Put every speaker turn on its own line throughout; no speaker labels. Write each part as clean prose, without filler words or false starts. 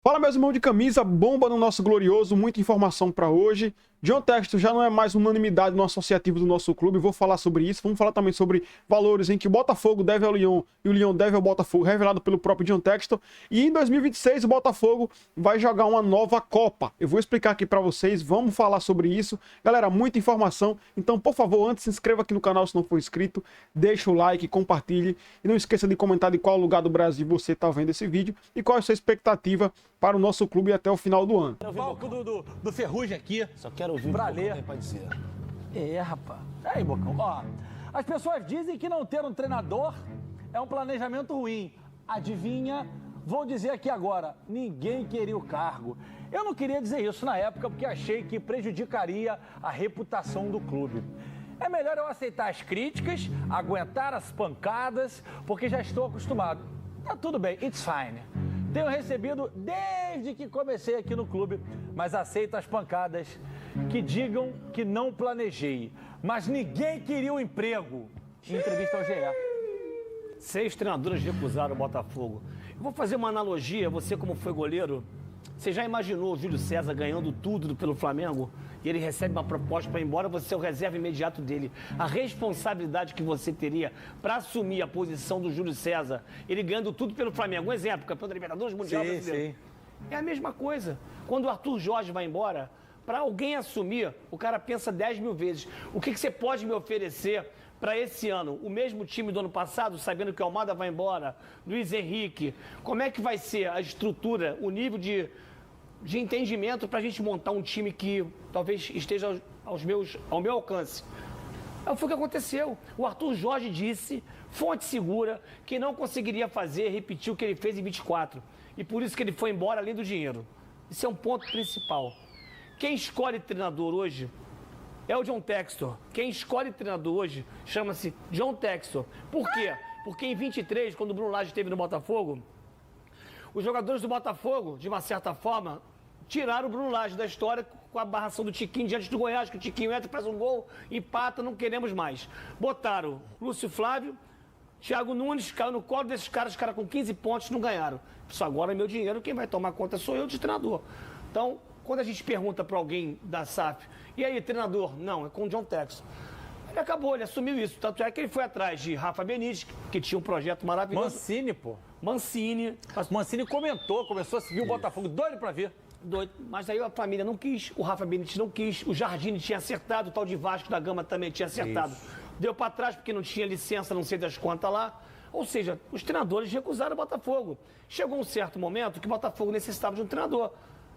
Fala, meus irmãos de camisa, bomba no nosso glorioso, muita informação para hoje. John Textor já não é mais unanimidade no associativo do nosso clube, vou falar sobre isso. Vamos falar também sobre valores em que o Botafogo deve ao Lyon e o Lyon deve ao Botafogo, revelado pelo próprio John Textor. E em 2026 o Botafogo vai jogar uma nova Copa. Eu vou explicar aqui para vocês, vamos falar sobre isso. Galera, muita informação, então por favor, antes se inscreva aqui no canal se não for inscrito, deixa o like, compartilhe e não esqueça de comentar de qual lugar do Brasil você está vendo esse vídeo e qual é a sua expectativa para o nosso clube até o final do ano.
O palco do Ferrugem aqui.
Só quero ouvir
pra
o que
ler.
tem pra dizer.
Rapaz. Aí, Bocão. Ó, as pessoas dizem que não ter um treinador é um planejamento ruim. Adivinha? Vou dizer aqui agora, ninguém queria o cargo. Eu não queria dizer isso na época porque achei que prejudicaria a reputação do clube. É melhor eu aceitar as críticas, aguentar as pancadas, porque já estou acostumado. Tá tudo bem, it's fine. Tenho recebido desde que comecei aqui no clube, mas aceito as pancadas que digam que não planejei. Mas ninguém queria o emprego. Em entrevista ao GE.
6 treinadores recusaram o Botafogo. Eu vou fazer uma analogia, você como foi goleiro, você já imaginou o Júlio César ganhando tudo pelo Flamengo? E ele recebe uma proposta para ir embora, você é o reserva imediato dele. A responsabilidade que você teria para assumir a posição do Júlio César, ele ganhando tudo pelo Flamengo. Um exemplo, campeão da Libertadores, Mundial Brasileiro. É a mesma coisa. Quando o Arthur Jorge vai embora, para alguém assumir, o cara pensa 10 mil vezes. O que você pode me oferecer para esse ano? O mesmo time do ano passado, sabendo que o Almada vai embora, Luiz Henrique. Como é que vai ser a estrutura, o nível de entendimento para a gente montar um time que talvez esteja ao meu alcance? Foi o que aconteceu. O Arthur Jorge disse, fonte segura, que não conseguiria repetir o que ele fez em 24. E por isso que ele foi embora, além do dinheiro. Isso é um ponto principal. Quem escolhe treinador hoje é o John Textor. Quem escolhe treinador hoje chama-se John Textor. Por quê? Porque em 23, quando o Bruno Lage esteve no Botafogo, os jogadores do Botafogo, de uma certa forma, tiraram o Bruno Lage da história com a barração do Tiquinho diante do Goiás, que o Tiquinho entra, faz um gol, empata, não queremos mais. Botaram Lúcio Flávio, Thiago Nunes, caiu no colo desses caras, os caras com 15 pontos não ganharam. Isso agora é meu dinheiro, quem vai tomar conta sou eu de treinador. Então, quando a gente pergunta para alguém da SAF, e aí, treinador? Não, é com o John Textor. Ele acabou, ele assumiu isso. Tanto é que ele foi atrás de Rafa Benítez, que tinha um projeto maravilhoso.
Mancini, pô.
Mancini
comentou, começou a seguir o Botafogo, doido pra vir.
Doido. Mas aí a família não quis, o Rafa Benítez não quis, o Jardine tinha acertado, o tal de Vasco da Gama também tinha acertado. Isso. Deu pra trás porque não tinha licença, não sei das quantas lá. Ou seja, os treinadores recusaram o Botafogo. Chegou um certo momento que o Botafogo necessitava de um treinador.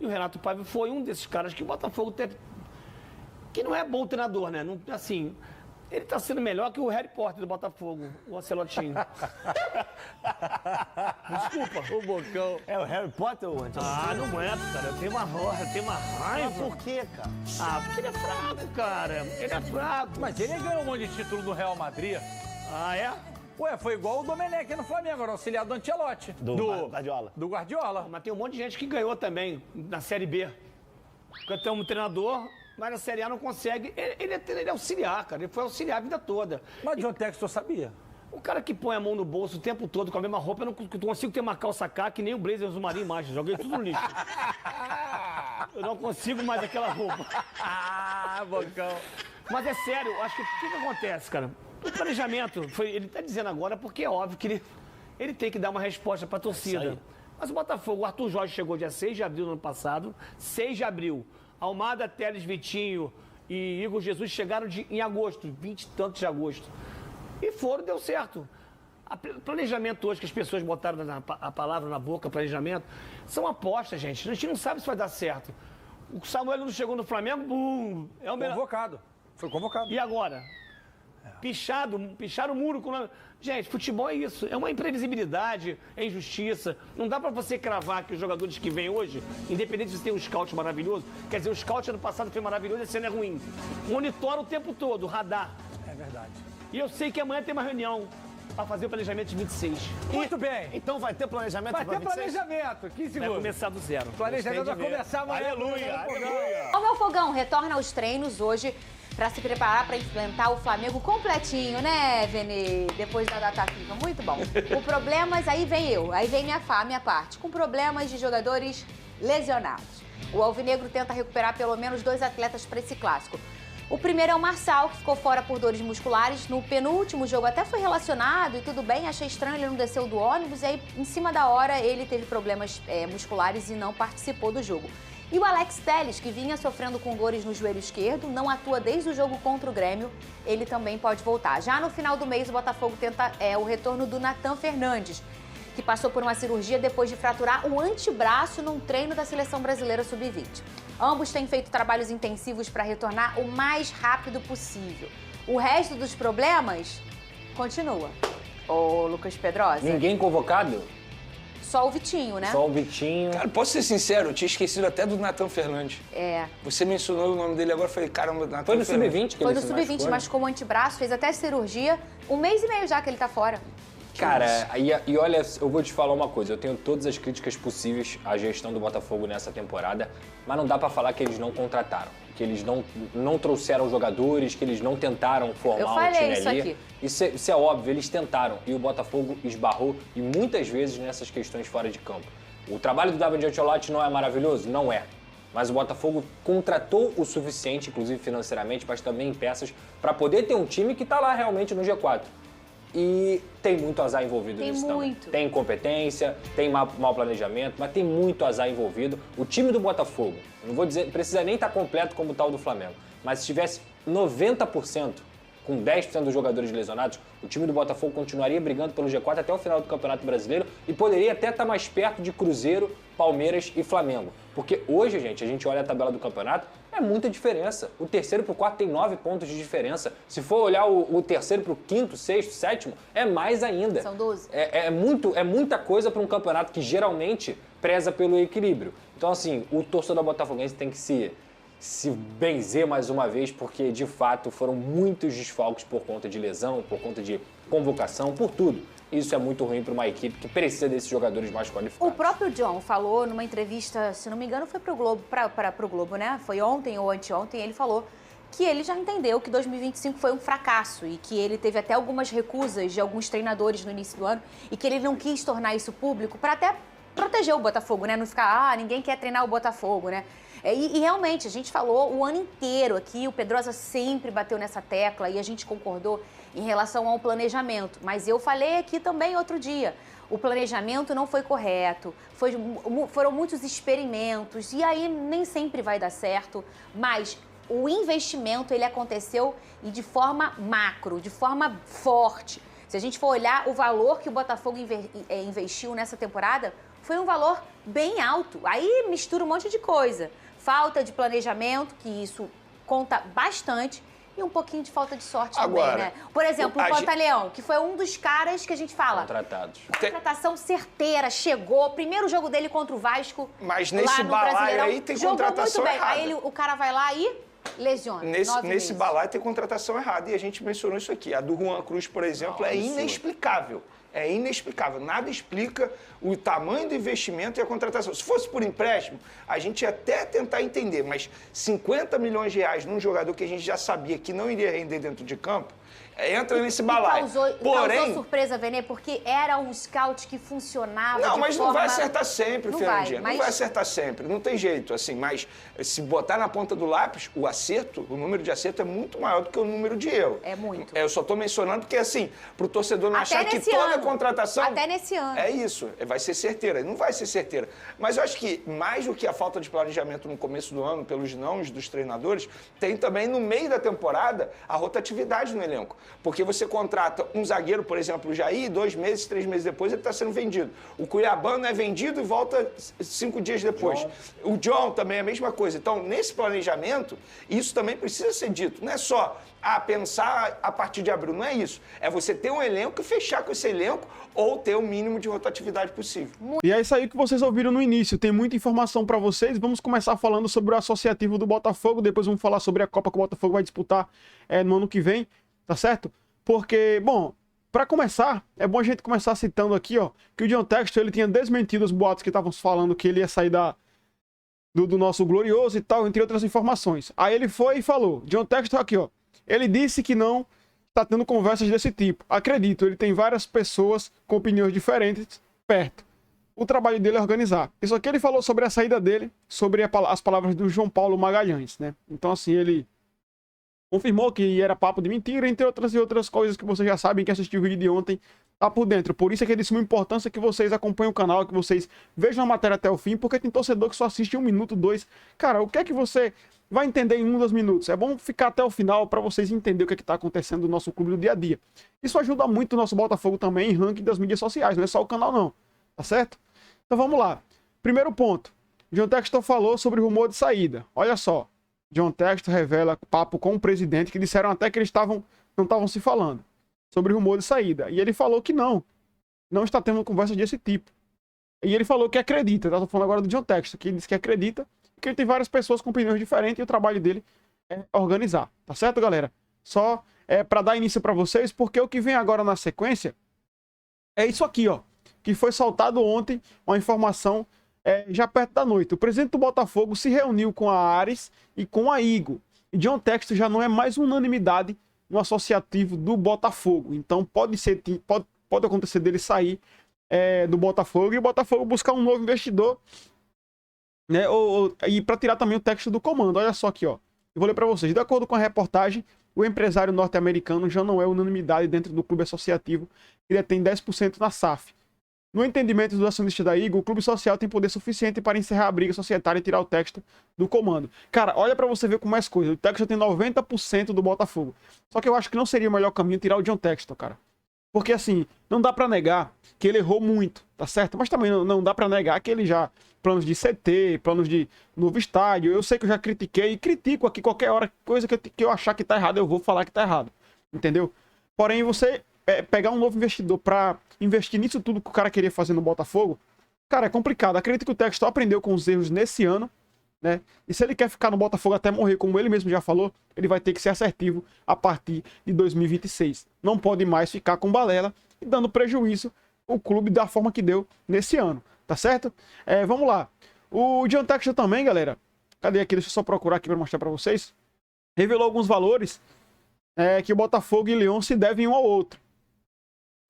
E o Renato Paiva foi um desses caras que o Botafogo teve. Que não é bom treinador, né? Não, assim, ele tá sendo melhor que o Harry Potter do Botafogo, o Ancelotinho. Desculpa.
O Bocão.
É o Harry Potter ou Ancelotinho? Ah, não é, cara. Eu tenho uma raiva.
Mas por quê, cara?
Ah, porque ele é fraco, cara. Ele é fraco.
Mas ele ganhou um monte de título no Real Madrid.
Ah, é?
Ué, foi igual o Domenech no Flamengo, era auxiliar do Ancelotti.
Do Guardiola.
Do Guardiola.
Mas tem um monte de gente que ganhou também na Série B. Porque tem um treinador, mas na Série A não consegue. Ele é auxiliar, cara. Ele foi auxiliar a vida toda.
Mas o John Textor sabia.
O cara que põe a mão no bolso o tempo todo com a mesma roupa, eu não consigo ter uma calça cá que nem o Blazer do Marinho mais. Joguei tudo no lixo. Eu não consigo mais aquela roupa.
Bocão.
Mas é sério, acho que o que acontece, cara? O planejamento, ele está dizendo agora porque é óbvio que ele tem que dar uma resposta para a torcida. Mas o Botafogo, o Arthur Jorge chegou dia 6 de abril do ano passado, 6 de abril. Almada, Teles, Vitinho e Igor Jesus chegaram em agosto, 20 e tantos de agosto. E deu certo. O planejamento hoje, que as pessoas botaram a palavra na boca, planejamento, são apostas, gente. A gente não sabe se vai dar certo. O Samuel não chegou no Flamengo, é o melhor.
Convocado. Foi convocado.
E agora? Picharam o muro com... Gente, futebol é isso. É uma imprevisibilidade, é injustiça. Não dá pra você cravar que os jogadores que vêm hoje, independente de ter um scout maravilhoso, quer dizer, o scout ano passado foi maravilhoso, esse ano é ruim. Monitora o tempo todo, radar.
É verdade.
E eu sei que amanhã tem uma reunião para fazer o planejamento de 26.
Muito bem.
Então vai ter planejamento
Vai
para
ter
26?
planejamento. 15 segundos.
Vai começar do zero.
Planejamento vai começar amanhã.
Aleluia, aleluia.
O meu fogão retorna aos treinos hoje para se preparar para enfrentar o Flamengo completinho, né, Vene? Depois da data FIFA. Muito bom. O problemas, aí vem minha parte. Com problemas de jogadores lesionados. O Alvinegro tenta recuperar pelo menos 2 atletas para esse clássico. O primeiro é o Marçal, que ficou fora por dores musculares. No penúltimo jogo até foi relacionado e tudo bem, achei estranho, ele não desceu do ônibus. E aí, em cima da hora, ele teve problemas musculares e não participou do jogo. E o Alex Telles, que vinha sofrendo com dores no joelho esquerdo, não atua desde o jogo contra o Grêmio, ele também pode voltar. Já no final do mês, o Botafogo tenta o retorno do Nathan Fernandes, que passou por uma cirurgia depois de fraturar o antebraço num treino da Seleção Brasileira Sub-20. Ambos têm feito trabalhos intensivos para retornar o mais rápido possível. O resto dos problemas continua. Ô, Lucas Pedrosa.
Ninguém convocado?
Só o Vitinho, né?
Só o Vitinho.
Cara, posso ser sincero, eu tinha esquecido até do Nathan Fernandes. Você mencionou o nome dele agora, eu falei, caramba, Nathan
Foi no
Fernandes.
Sub-20 que
Foi
ele
no
se
Sub-20,
machucou, né?
machucou o antebraço, fez até cirurgia. 1 mês e meio já que ele tá fora.
Cara, e olha, eu vou te falar uma coisa, eu tenho todas as críticas possíveis à gestão do Botafogo nessa temporada, mas não dá pra falar que eles não contrataram, que eles não trouxeram jogadores, que eles não tentaram formar um time
isso
ali.
aqui.
Isso é óbvio, eles tentaram e o Botafogo esbarrou e muitas vezes nessas questões fora de campo. O trabalho do David Ancelotti não é maravilhoso? Não é. Mas o Botafogo contratou o suficiente, inclusive financeiramente, mas também em peças, para poder ter um time que tá lá realmente no G4. E tem muito azar envolvido nisso também. Tem incompetência, tem mau planejamento, mas tem muito azar envolvido. O time do Botafogo, não vou dizer, precisa nem estar completo como o tal do Flamengo, mas se tivesse 90%, com 10% dos jogadores lesionados, o time do Botafogo continuaria brigando pelo G4 até o final do Campeonato Brasileiro e poderia até estar mais perto de Cruzeiro, Palmeiras e Flamengo. Porque hoje, gente, a gente olha a tabela do campeonato, é muita diferença. O terceiro pro quarto tem 9 pontos de diferença. Se for olhar o terceiro pro quinto, sexto, sétimo, é mais ainda.
São 12.
É muita coisa para um campeonato que geralmente preza pelo equilíbrio. Então, assim, o torcedor botafoguense tem que se benzer mais uma vez, porque, de fato, foram muitos desfalques por conta de lesão, por conta de convocação, por tudo. Isso é muito ruim para uma equipe que precisa desses jogadores mais qualificados.
O próprio John falou numa entrevista, se não me engano, foi pro Globo, pro Globo, né? Foi ontem ou anteontem, ele falou que ele já entendeu que 2025 foi um fracasso e que ele teve até algumas recusas de alguns treinadores no início do ano e que ele não quis tornar isso público para até proteger o Botafogo, né? Não ficar, ninguém quer treinar o Botafogo, né? E realmente, a gente falou o ano inteiro aqui, o Pedrosa sempre bateu nessa tecla e a gente concordou em relação ao planejamento. Mas eu falei aqui também outro dia, o planejamento não foi correto, foram muitos experimentos e aí nem sempre vai dar certo, mas o investimento ele aconteceu e de forma macro, de forma forte. Se a gente for olhar o valor que o Botafogo investiu nessa temporada, foi um valor bem alto. Aí mistura um monte de coisa. Falta de planejamento, que isso conta bastante, e um pouquinho de falta de sorte
Agora,
também, né? Por exemplo, o Pantaleão, que foi um dos caras que a gente fala.
Contratados.
Contratação certeira, chegou, primeiro jogo dele contra o Vasco.
Mas nesse balaio aí tem contratação errada.
Aí o cara vai lá e lesiona.
Nesse balaio tem contratação errada. E a gente mencionou isso aqui. A do Juan Cruz, por exemplo, é inexplicável. É inexplicável. Nada explica o tamanho do investimento e a contratação. Se fosse por empréstimo, a gente ia até tentar entender, mas 50 milhões de reais num jogador que a gente já sabia que não iria render dentro de campo, entra nesse balaio.
Causou surpresa, Vene, porque era um scout que funcionava.
Não, mas não vai
forma...
acertar sempre, Fernandinha. Não vai acertar sempre, não tem jeito, assim. Mas se botar na ponta do lápis, o acerto, o número de acerto é muito maior do que o número de erro.
É muito.
Eu só tô mencionando porque, assim, pro torcedor não
Até
achar que toda
ano.
contratação...
Até nesse ano.
É isso, vai ser certeira. Não vai ser certeira. Mas eu acho que, mais do que a falta de planejamento no começo do ano, pelos nãos dos treinadores, tem também, no meio da temporada, a rotatividade no elenco. Porque você contrata um zagueiro, por exemplo, o Jair, 2 meses, 3 meses depois ele está sendo vendido. O Cuiabano é vendido e volta 5 dias depois. O John também é a mesma coisa. Então, nesse planejamento, isso também precisa ser dito. Não é só pensar a partir de abril, não é isso. É você ter um elenco e fechar com esse elenco ou ter o mínimo de rotatividade possível.
E é isso aí que vocês ouviram no início. Tem muita informação para vocês. Vamos começar falando sobre o associativo do Botafogo. Depois vamos falar sobre a Copa que o Botafogo vai disputar no ano que vem, tá certo? Porque, bom, para começar, é bom a gente começar citando aqui, ó, que o John Textor, ele tinha desmentido os boatos que estavam falando que ele ia sair do do nosso glorioso e tal, entre outras informações. Aí ele foi e falou, John Textor aqui, ó, ele disse que não está tendo conversas desse tipo. Acredito, ele tem várias pessoas com opiniões diferentes perto. O trabalho dele é organizar. Isso aqui ele falou sobre a saída dele, sobre as palavras do João Paulo Magalhães, né? Então, assim, ele confirmou que era papo de mentira, entre outras e outras coisas que vocês já sabem, que assistiu o vídeo de ontem, tá por dentro. Por isso é que é de suma importância que vocês acompanhem o canal, que vocês vejam a matéria até o fim, porque tem torcedor que só assiste 1 minuto, 2. Cara, o que é que você vai entender em 1, 2 minutos? É bom ficar até o final para vocês entenderem o que é que tá acontecendo no nosso clube do dia a dia. Isso ajuda muito o nosso Botafogo também em ranking das mídias sociais, não é só o canal não, tá certo? Então vamos lá. Primeiro ponto, John Textor falou sobre rumor de saída. Olha só, John Textor revela papo com o presidente, que disseram até que eles não estavam se falando sobre rumor de saída. E ele falou que não está tendo conversa desse tipo. E ele falou que acredita, tá? Tô falando agora do John Textor, que ele disse que acredita, que ele tem várias pessoas com opiniões diferentes e o trabalho dele é organizar. Tá certo, galera? Só para dar início para vocês, porque o que vem agora na sequência é isso aqui, ó, que foi soltado ontem, uma informação já perto da noite. O presidente do Botafogo se reuniu com a Ares e com a Igor. E John Textor já não é mais unanimidade no associativo do Botafogo. Então pode acontecer dele sair do Botafogo e o Botafogo buscar um novo investidor, né? E para tirar também o Textor do comando. Olha só aqui, ó. Eu vou ler para vocês. De acordo com a reportagem, o empresário norte-americano já não é unanimidade dentro do clube associativo, ele tem 10% na SAF. No entendimento do acionista da Igor, o clube social tem poder suficiente para encerrar a briga societária e tirar o Textor do comando. Cara, olha pra você ver como é as coisas. O Textor tem 90% do Botafogo. Só que eu acho que não seria o melhor caminho tirar o John Textor, cara. Porque assim, não dá pra negar que ele errou muito, tá certo? Mas também não dá pra negar que ele já... Planos de CT, planos de novo estádio. Eu sei que eu já critiquei e critico aqui qualquer hora. Coisa que eu achar que tá errado, eu vou falar que tá errado. Entendeu? Porém, você... pegar um novo investidor para investir nisso tudo que o cara queria fazer no Botafogo, cara, é complicado. Acredito que o Textor aprendeu com os erros nesse ano, né? E se ele quer ficar no Botafogo até morrer, como ele mesmo já falou, ele vai ter que ser assertivo a partir de 2026. Não pode mais ficar com balela e dando prejuízo ao clube da forma que deu nesse ano, tá certo? Vamos lá. O John Textor também, galera, cadê aqui? Deixa eu só procurar aqui para mostrar para vocês. Revelou alguns valores que o Botafogo e o Leão se devem um ao outro.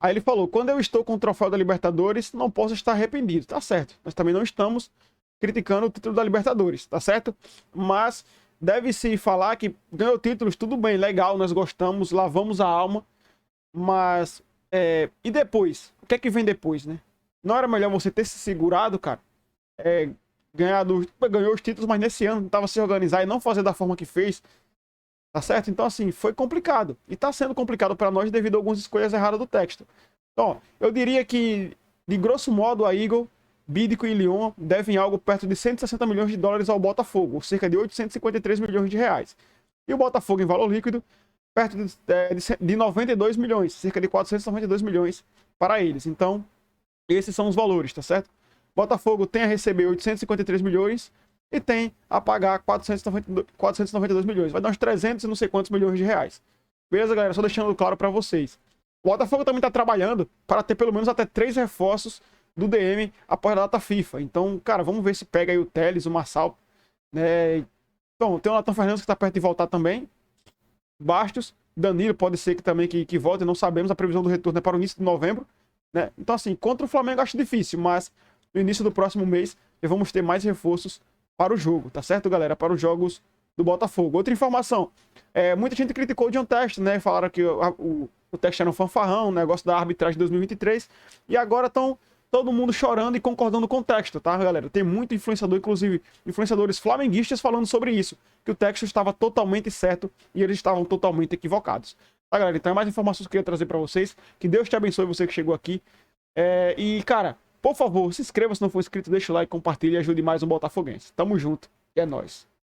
Aí ele falou, quando eu estou com o troféu da Libertadores, não posso estar arrependido. Tá certo, nós também não estamos criticando o título da Libertadores, tá certo? Mas deve-se falar que ganhou títulos, tudo bem, legal, nós gostamos, lavamos a alma, mas... e depois? O que é que vem depois, né? Não era melhor você ter se segurado, cara? Ganhou os títulos, mas nesse ano tentava se organizar e não fazer da forma que fez. Tá certo? Então, assim, foi complicado. E tá sendo complicado para nós devido a algumas escolhas erradas do Textor. Então, eu diria que, de grosso modo, a Eagle, Bídico e Lyon devem algo perto de 160 milhões de dólares ao Botafogo, ou cerca de 853 milhões de reais. E o Botafogo, em valor líquido, perto de 92 milhões, cerca de 492 milhões para eles. Então, esses são os valores, tá certo? Botafogo tem a receber 853 milhões e tem a pagar 492 milhões. Vai dar uns 300 e não sei quantos milhões de reais. Beleza, galera? Só deixando claro para vocês. O Botafogo também está trabalhando para ter pelo menos até 3 reforços do DM após a data FIFA. Então, cara, vamos ver se pega aí o Teles, o Marçal, né? Então, tem o Nathan Fernandes que está perto de voltar também. Bastos, Danilo pode ser que também que volte, não sabemos. A previsão do retorno é para o início de novembro, né? Então, assim, contra o Flamengo acho difícil, mas no início do próximo mês vamos ter mais reforços para o jogo, tá certo, galera? Para os jogos do Botafogo. Outra informação, muita gente criticou o John Textor, né? Falaram que o Textor era um fanfarrão, o negócio da arbitragem de 2023, e agora estão todo mundo chorando e concordando com o Textor, tá, galera? Tem muito influenciador, inclusive influenciadores flamenguistas falando sobre isso, que o Textor estava totalmente certo e eles estavam totalmente equivocados. Tá, galera? Então é mais informações que eu queria trazer para vocês. Que Deus te abençoe, você que chegou aqui. E, cara, por favor, se inscreva se não for inscrito, deixa o like, compartilha e ajude mais um botafoguense. Tamo junto e é nóis.